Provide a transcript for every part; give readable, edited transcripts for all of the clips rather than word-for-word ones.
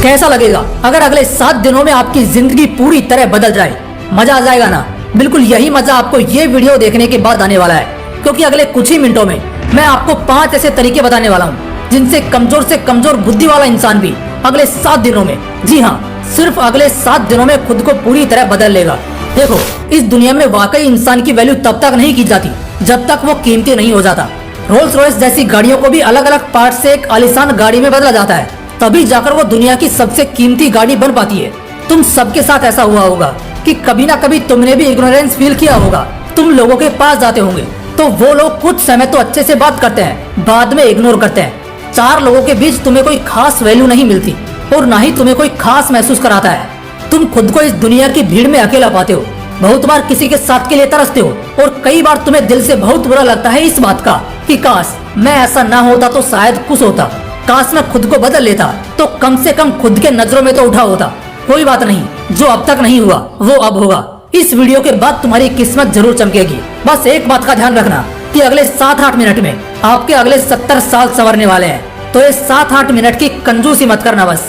कैसा लगेगा अगर अगले 7 दिनों में आपकी जिंदगी पूरी तरह बदल जाए? मजा आ जाएगा ना? बिल्कुल यही मजा आपको ये वीडियो देखने के बाद आने वाला है, क्योंकि अगले कुछ ही मिनटों में मैं आपको 5 ऐसे तरीके बताने वाला हूँ जिनसे कमजोर से कमजोर बुद्धि वाला इंसान भी अगले 7 दिनों में, जी हाँ, सिर्फ अगले 7 दिनों में खुद को पूरी तरह बदल लेगा। देखो, इस दुनिया में वाकई इंसान की वैल्यू तब तक नहीं की जाती जब तक वो कीमती नहीं हो जाता। रोल्स रॉयस जैसी गाड़ियों को भी अलग अलग पार्ट से एक आलीशान गाड़ी में बदला जाता है, तभी जाकर वो दुनिया की सबसे कीमती गाड़ी बन पाती है। तुम सबके साथ ऐसा हुआ होगा कि कभी ना कभी तुमने भी इग्नोरेंस फील किया होगा। तुम लोगों के पास जाते होंगे तो वो लोग कुछ समय तो अच्छे से बात करते हैं, बाद में इग्नोर करते हैं। 4 लोगों के बीच तुम्हें कोई खास वैल्यू नहीं मिलती और ना ही तुम्हें कोई खास महसूस कराता है। तुम खुद को इस दुनिया की भीड़ में अकेला पाते हो, बहुत बार किसी के साथ के लिए तरसते हो और कई बार तुम्हें दिल से बहुत बुरा लगता है इस बात का कि काश मैं ऐसा ना होता तो शायद खुश होता, काश मैं खुद को बदल लेता तो कम से कम खुद के नजरों में तो उठा होता। कोई बात नहीं, जो अब तक नहीं हुआ वो अब होगा। इस वीडियो के बाद तुम्हारी किस्मत जरूर चमकेगी। बस एक बात का ध्यान रखना कि अगले 7-8 मिनट में आपके अगले 70 साल संवरने वाले हैं, तो ये 7-8 मिनट की कंजूसी मत करना बस।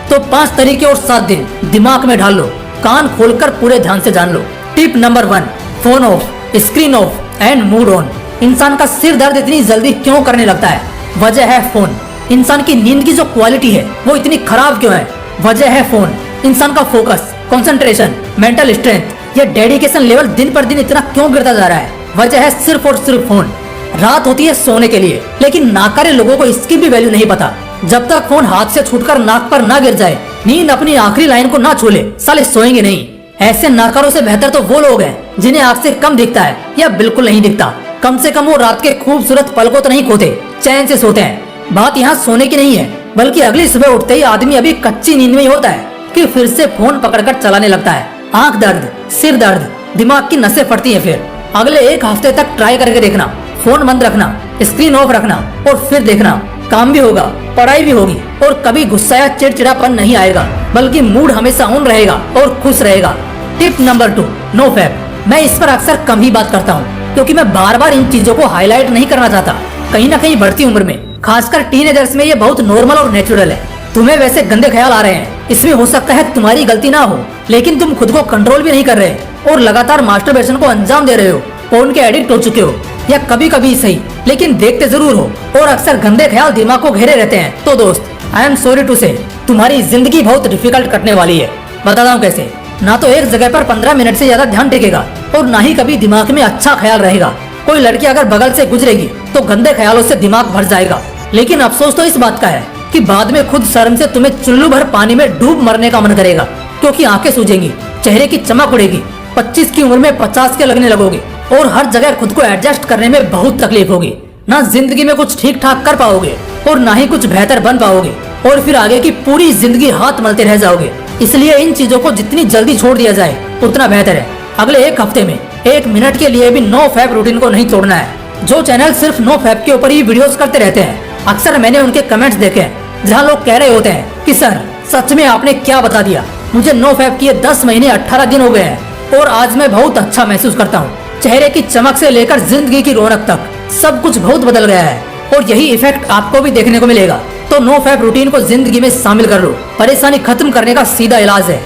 तो 5 तरीके और 7 दिन दिमाग में ढाल लो, कान खोलकर पूरे ध्यान से जान लो। Tip number 1, phone off, screen off and mood on. इंसान का सिर दर्द इतनी जल्दी क्यों करने लगता है? वजह है फोन। इंसान की नींद की जो क्वालिटी है वो इतनी खराब क्यों है? वजह है फोन। इंसान का फोकस, कंसंट्रेशन, मेंटल स्ट्रेंथ या डेडिकेशन लेवल दिन पर दिन इतना क्यों गिरता जा रहा है? वजह है सिर्फ और सिर्फ फोन। रात होती है सोने के लिए, लेकिन नाकारे लोगों को इसकी भी वैल्यू नहीं पता। जब तक फोन हाथ से छूटकर नाक पर ना गिर जाए, नींद अपनी आखिरी लाइन को ना छूले, साले सोएंगे नहीं। ऐसे नाकारों से बेहतर तो वो लोग हैं जिन्हें आँख से कम दिखता है या बिल्कुल नहीं दिखता। कम से कम वो रात के खूबसूरत पल को तो नहीं खोते, चैन से सोते हैं। बात यहाँ सोने की नहीं है, बल्कि अगली सुबह उठते ही आदमी अभी कच्ची नींद में ही होता है कि फिर से फोन पकड़कर चलाने लगता है। आंख दर्द, सिर दर्द, दिमाग की नसें फटती हैं। फिर अगले 1 हफ्ते तक ट्राई करके देखना, फोन बंद रखना, स्क्रीन ऑफ रखना और फिर देखना, काम भी होगा, पढ़ाई भी होगी और कभी गुस्सा या चिड़चिड़ापन नहीं आएगा, बल्कि मूड हमेशा ऑन रहेगा और खुश रहेगा। Tip number 2, no fap. मैं इस पर अक्सर कम ही बात करता हूँ, क्योंकि मैं बार बार इन चीजों को हाईलाइट नहीं करना चाहता। कहीं ना कहीं बढ़ती उम्र में, खासकर टीनेजर्स में, ये बहुत नॉर्मल और नेचुरल है। तुम्हें वैसे गंदे ख्याल आ रहे हैं, इसमें हो सकता है तुम्हारी गलती ना हो, लेकिन तुम खुद को कंट्रोल भी नहीं कर रहे और लगातार मास्टरबेशन को अंजाम दे रहे हो, फोन के एडिक्ट हो चुके हो, या कभी कभी सही लेकिन देखते जरूर हो और अक्सर गंदे ख्याल दिमाग को घेरे रहते हैं। तो दोस्त, आई एम सॉरी टू से, तुम्हारी जिंदगी बहुत डिफिकल्ट कटने वाली है। बताता हूँ कैसे। ना तो एक जगह पर 15 मिनट से ज्यादा ध्यान टिकेगा और ना ही कभी दिमाग में अच्छा ख्याल रहेगा। कोई लड़की अगर बगल से गुजरेगी तो गंदे ख्यालों से दिमाग भर जाएगा, लेकिन अफसोस तो इस बात का है कि बाद में खुद शर्म से तुम्हें चुल्लू भर पानी में डूब मरने का मन करेगा, क्योंकि आंखें सूजेंगी, चेहरे की चमक उड़ेगी, 25 की उम्र में 50 के लगने लगोगे और हर जगह खुद को एडजस्ट करने में बहुत तकलीफ होगी। ना जिंदगी में कुछ ठीक ठाक कर पाओगे और ना ही कुछ बेहतर बन पाओगे और फिर आगे की पूरी जिंदगी हाथ मलते रह जाओगे। इसलिए इन चीजों को जितनी जल्दी छोड़ दिया जाए उतना बेहतर है। अगले 1 हफ्ते में 1 मिनट के लिए भी नो फैप रूटीन को नहीं तोड़ना है। जो चैनल सिर्फ नो फैप के ऊपर ही वीडियोस करते रहते हैं, अक्सर मैंने उनके कमेंट्स देखे हैं जहाँ लोग कह रहे होते हैं कि सर सच में आपने क्या बता दिया, मुझे नो फैप किए 10 महीने 18 दिन हो गए हैं और आज मैं बहुत अच्छा महसूस करता हूँ। चेहरे की चमक से लेकर जिंदगी की रौनक तक सब कुछ बहुत बदल गया है और यही इफेक्ट आपको भी देखने को मिलेगा। तो नो फैप रूटीन को जिंदगी में शामिल कर लो, परेशानी खत्म करने का सीधा इलाज है।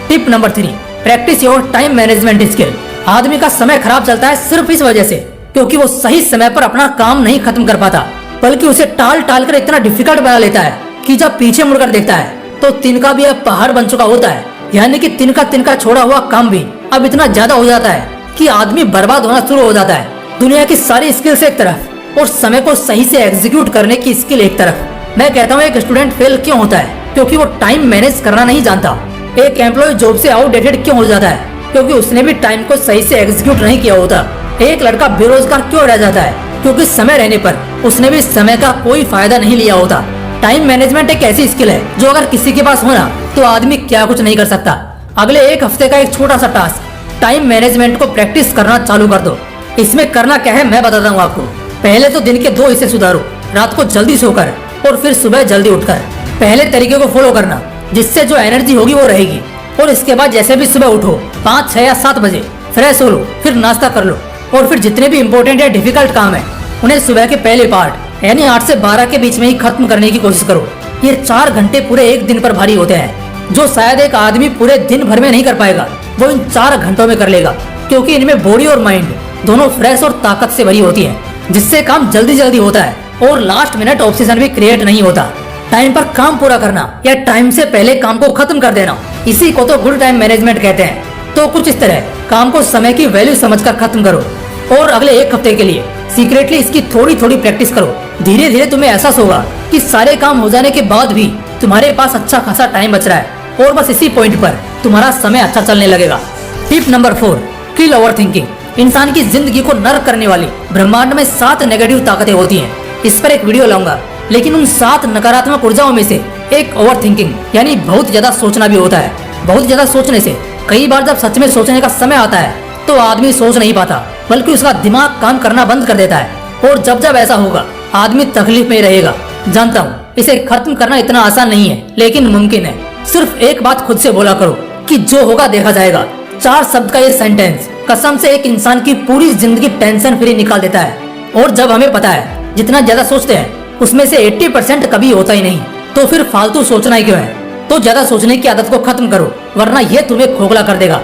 Tip number 3, practice your time management skill. आदमी का समय खराब चलता है सिर्फ इस वजह से क्योंकि वो सही समय पर अपना काम नहीं खत्म कर पाता, बल्कि उसे टाल टाल कर इतना डिफिकल्ट बना लेता है कि जब पीछे मुड़कर देखता है तो तिनका भी अब पहाड़ बन चुका होता है। यानी कि तिनका छोड़ा हुआ काम भी अब इतना ज्यादा हो जाता है कि आदमी बर्बाद होना शुरू हो जाता है। दुनिया की सारी स्किल्स एक तरफ और समय को सही से एग्जीक्यूट करने की स्किल एक तरफ। मैं कहता हूँ एक स्टूडेंट फेल क्यों होता है? क्योंकि वो टाइम मैनेज करना नहीं जानता। एक एम्प्लॉय जॉब से आउटडेटेड क्यों हो जाता है? क्योंकि उसने भी टाइम को सही से एग्जीक्यूट नहीं किया होता। एक लड़का बेरोजगार क्यों रह जाता है? क्योंकि समय रहने पर उसने भी समय का कोई फायदा नहीं लिया होता। टाइम मैनेजमेंट एक ऐसी स्किल है जो अगर किसी के पास होना तो आदमी क्या कुछ नहीं कर सकता। अगले 1 हफ्ते का एक छोटा सा टास्क, टाइम मैनेजमेंट को प्रैक्टिस करना चालू कर दो। इसमें करना क्या है मैं बताता हूँ आपको। पहले तो दिन के 2 हिस्से सुधारो, रात को जल्दी सोकर और फिर सुबह जल्दी उठकर। पहले तरीके को फॉलो करना, जिससे जो एनर्जी होगी वो रहेगी। और इसके बाद जैसे भी सुबह उठो 5, 6 या 7 बजे फ्रेश हो लो, फिर नाश्ता कर लो और फिर जितने भी इम्पोर्टेंट या डिफिकल्ट काम है उन्हें सुबह के पहले पार्ट यानी 8 से 12 के बीच में ही खत्म करने की कोशिश करो। ये 4 घंटे पूरे एक दिन पर भारी होते हैं, जो शायद एक आदमी पूरे दिन भर में नहीं कर पाएगा, वो इन 4 घंटों में कर लेगा, क्योंकि इनमें बॉडी और माइंड दोनों फ्रेश और ताकत से भरी होती है, जिससे काम जल्दी जल्दी होता है और लास्ट मिनट ऑब्सेशन भी क्रिएट नहीं होता। टाइम पर काम पूरा करना या टाइम से पहले काम को खत्म कर देना, इसी को तो गुड टाइम मैनेजमेंट कहते हैं। तो कुछ इस तरह काम को समय की वैल्यू समझकर खत्म करो और अगले एक हफ्ते के लिए सीक्रेटली इसकी थोड़ी थोड़ी प्रैक्टिस करो। धीरे धीरे तुम्हें एहसास होगा कि सारे काम हो जाने के बाद भी तुम्हारे पास अच्छा खासा टाइम बच रहा है और बस इसी पॉइंट पर तुम्हारा समय अच्छा चलने लगेगा। टिप नंबर 4, किल ओवर थिंकिंग। इंसान की जिंदगी को नर्क करने वाली ब्रह्मांड में 7 नेगेटिव ताकतें होती हैं। इस पर एक वीडियो लाऊंगा, लेकिन उन 7 नकारात्मक ऊर्जाओं में से एक ओवर थिंकिंग यानी बहुत ज्यादा सोचना भी होता है। बहुत ज्यादा सोचने से कई बार जब सच में सोचने का समय आता है तो आदमी सोच नहीं पाता, बल्कि उसका दिमाग काम करना बंद कर देता है, और जब जब ऐसा होगा आदमी तकलीफ में रहेगा। जानता हूँ इसे खत्म करना इतना आसान नहीं है, लेकिन मुमकिन है। सिर्फ एक बात खुद से बोला करो कि जो होगा देखा जाएगा। 4 शब्द का ये सेंटेंस कसम से एक इंसान की पूरी जिंदगी टेंशन फ्री निकाल देता है। और जब हमें पता है जितना ज्यादा सोचते हैं उसमें से 80% कभी होता ही नहीं, तो फिर फालतू सोचना ही क्यों है। तो ज्यादा सोचने की आदत को खत्म करो, वरना ये तुम्हें खोखला कर देगा।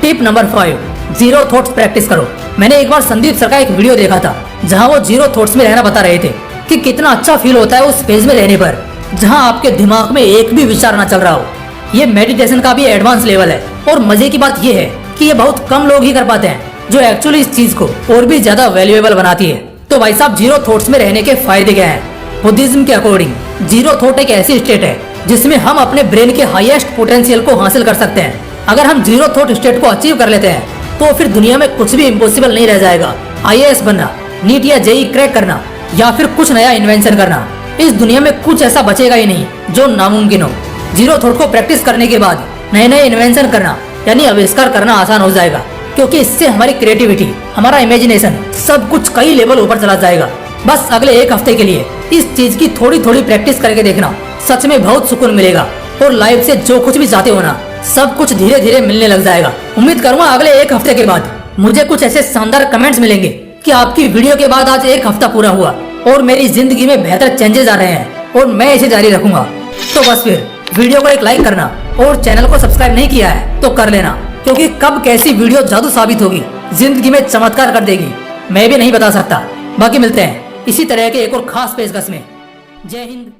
Tip number 5, zero thoughts practice करो। मैंने एक बार संदीप सर का एक वीडियो देखा था, जहाँ वो जीरो थॉट्स में रहना बता रहे थे कि कितना अच्छा फील होता है उस फेज में रहने पर, जहाँ आपके दिमाग में एक भी विचार ना चल रहा हो। ये मेडिटेशन का भी एडवांस लेवल है, और मजे की बात ये है कि ये बहुत कम लोग ही कर पाते हैं, जो एक्चुअली इस चीज को और भी ज्यादा वैल्यूएबल बनाती है। तो भाई साहब, जीरो थॉट्स में रहने के फायदे क्या हैं? बुद्धिज्म के अकॉर्डिंग जीरो थॉट एक ऐसी स्टेट है जिसमें हम अपने ब्रेन के हाईएस्ट पोटेंशियल को हासिल कर सकते हैं। अगर हम जीरो थॉट स्टेट को अचीव कर लेते हैं तो फिर दुनिया में कुछ भी इम्पॉसिबल नहीं रह जाएगा। IAS बनना, नीट या JEE क्रैक करना, या फिर कुछ नया इन्वेंशन करना, इस दुनिया में कुछ ऐसा बचेगा ही नहीं जो नामुमकिन हो। जीरो थॉट को प्रैक्टिस करने के बाद नए नए इन्वेंशन करना यानी आविष्कार करना आसान हो जाएगा, क्योंकि इससे हमारी क्रिएटिविटी, हमारा इमेजिनेशन सब कुछ कई लेवल ऊपर चला जाएगा। बस अगले एक हफ्ते के लिए इस चीज की थोड़ी थोड़ी प्रैक्टिस करके देखना, सच में बहुत सुकून मिलेगा और लाइफ से जो कुछ भी चाहते हो ना, सब कुछ धीरे धीरे मिलने लग जाएगा। उम्मीद करूंगा अगले एक हफ्ते के बाद मुझे कुछ ऐसे शानदार कमेंट्स मिलेंगे कि आपकी वीडियो के बाद आज एक हफ्ता पूरा हुआ और मेरी जिंदगी में बेहतर चेंजेस आ रहे हैं, और मैं इसे जारी रखूंगा। तो बस फिर वीडियो को एक लाइक करना, और चैनल को सब्सक्राइब नहीं किया है तो कर लेना, क्योंकि कब कैसी वीडियो जादू साबित होगी, जिंदगी में चमत्कार कर देगी, मैं भी नहीं बता सकता। बाकी मिलते हैं इसी तरह के एक और खास पेशकश में। जय हिंद।